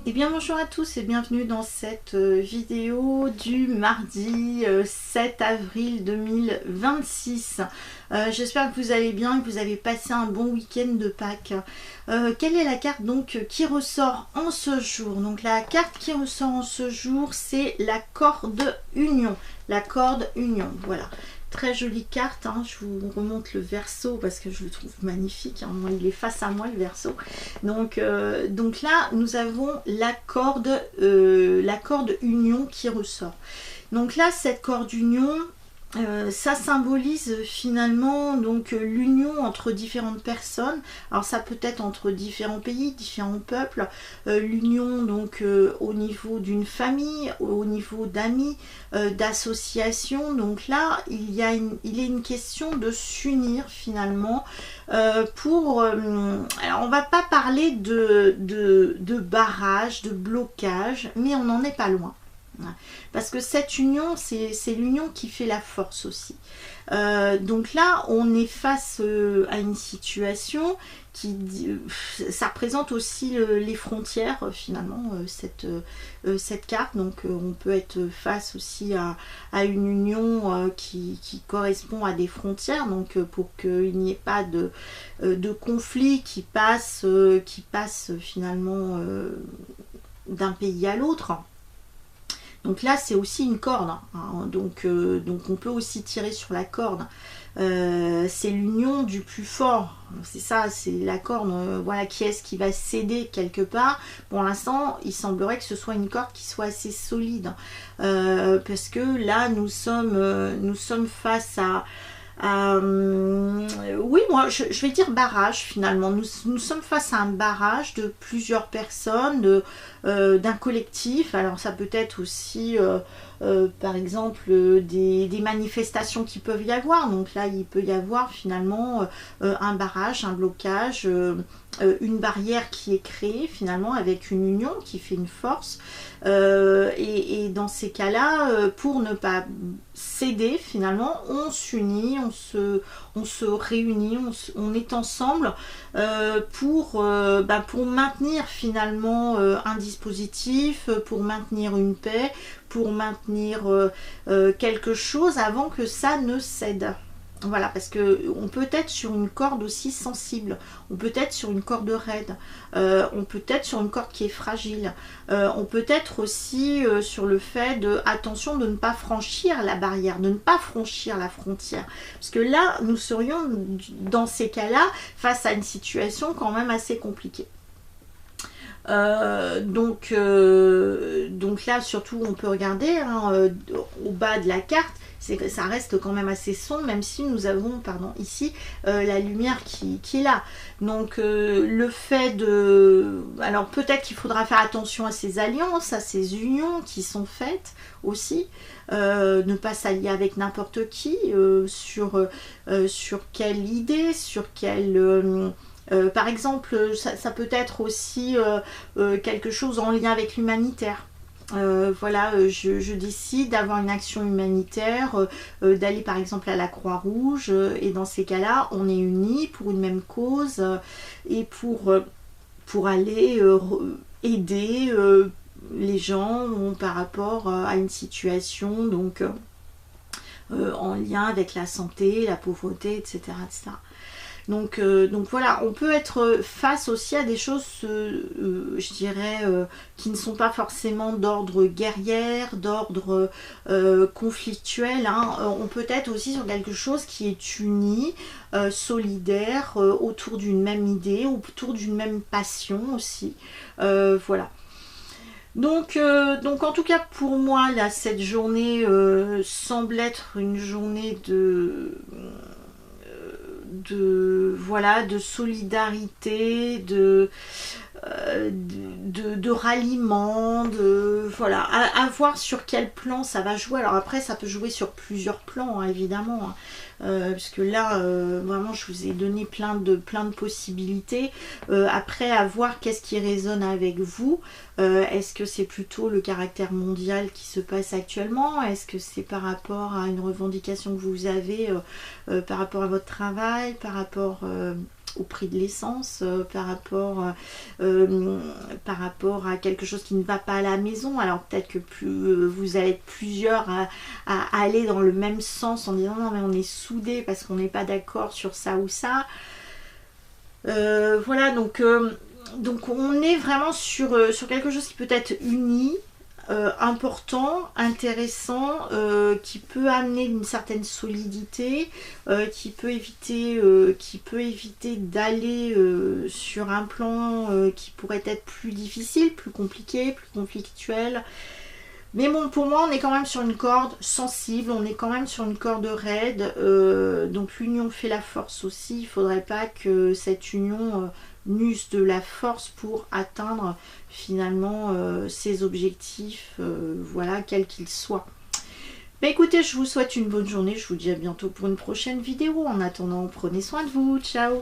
Eh bien bonjour à tous et bienvenue dans cette vidéo du mardi 7 avril 2026. J'espère que vous allez bien, que vous avez passé un bon week-end de Pâques. Quelle est la carte donc qui ressort en ce jour? Donc la carte qui ressort en ce jour, c'est la corde union. La corde union, voilà. Très jolie carte, hein. Je vous remonte le verso parce que je le trouve magnifique, hein. Il est face à moi le verso. Donc là nous avons la corde union qui ressort. Donc là cette corde union, ça symbolise finalement donc l'union entre différentes personnes. Alors ça peut être entre différents pays, différents peuples, l'union donc au niveau d'une famille, au niveau d'amis, d'associations. Donc là il est une question de s'unir finalement pour alors on va pas parler de barrage, de blocage, mais on n'en est pas loin. Parce que cette union, c'est l'union qui fait la force aussi. Donc là, on est face à une situation qui, ça représente aussi les frontières finalement, cette carte. Donc on peut être face aussi à une union qui correspond à des frontières. Donc pour qu'il n'y ait pas de conflit qui passe finalement d'un pays à l'autre. Donc là c'est aussi une corde, hein. Donc on peut aussi tirer sur la corde. C'est l'union du plus fort, c'est ça, c'est la corde, voilà, qui est-ce qui va céder quelque part. Pour l'instant il semblerait que ce soit une corde qui soit assez solide, parce que là nous sommes face à oui, moi je vais dire barrage finalement. Nous sommes face à un barrage de plusieurs personnes, d'un collectif. Alors ça peut être aussi par exemple des manifestations qui peuvent y avoir. Donc là il peut y avoir finalement un barrage, un blocage, une barrière qui est créée finalement avec une union qui fait une force. Et dans ces cas-là, pour ne pas céder finalement, on s'unit, on se réunit, on est ensemble pour maintenir finalement un dispositif, pour maintenir une paix, pour maintenir quelque chose avant que ça ne cède. Voilà, parce que on peut être sur une corde aussi sensible, on peut être sur une corde raide, on peut être sur une corde qui est fragile, on peut être aussi sur le fait de, attention, de ne pas franchir la barrière, de ne pas franchir la frontière. Parce que là, nous serions dans ces cas-là face à une situation quand même assez compliquée. Donc là surtout on peut regarder, hein, au bas de la carte, ça reste quand même assez sombre, même si nous avons ici la lumière qui est là. Donc le fait de... Alors peut-être qu'il faudra faire attention à ces alliances, à ces unions qui sont faites aussi. Ne pas s'allier avec n'importe qui, sur quelle idée, sur quelle... par exemple, ça peut être aussi quelque chose en lien avec l'humanitaire. Voilà, je décide d'avoir une action humanitaire, d'aller par exemple à la Croix-Rouge, et dans ces cas-là, on est unis pour une même cause et pour aller aider les gens par rapport à une situation donc en lien avec la santé, la pauvreté, etc. etc. Donc voilà, on peut être face aussi à des choses, je dirais, qui ne sont pas forcément d'ordre guerrière, d'ordre conflictuel, hein. On peut être aussi sur quelque chose qui est uni, solidaire, autour d'une même idée, autour d'une même passion aussi. Voilà. Donc en tout cas pour moi, là, cette journée semble être une journée de solidarité, de ralliement, voilà, à voir sur quel plan ça va jouer. Alors après ça peut jouer sur plusieurs plans, hein, évidemment, hein. Parce que là vraiment je vous ai donné plein de possibilités. Après, à voir qu'est-ce qui résonne avec vous. Est-ce que c'est plutôt le caractère mondial qui se passe actuellement? Est-ce que c'est par rapport à une revendication que vous avez par rapport à votre travail, par rapport au prix de l'essence, par rapport à quelque chose qui ne va pas à la maison. Alors peut-être que vous allez être plusieurs à aller dans le même sens en disant non mais on est soudés parce qu'on n'est pas d'accord sur ça ou ça. Voilà, donc on est vraiment sur quelque chose qui peut être uni, important, intéressant, qui peut amener une certaine solidité, qui peut éviter d'aller sur un plan qui pourrait être plus difficile, plus compliqué, plus conflictuel. Mais bon, pour moi, on est quand même sur une corde sensible, on est quand même sur une corde raide, donc l'union fait la force aussi. Il ne faudrait pas que cette union n'use de la force pour atteindre finalement ses objectifs, voilà, quels qu'ils soient. Mais écoutez, je vous souhaite une bonne journée, je vous dis à bientôt pour une prochaine vidéo. En attendant, prenez soin de vous, ciao!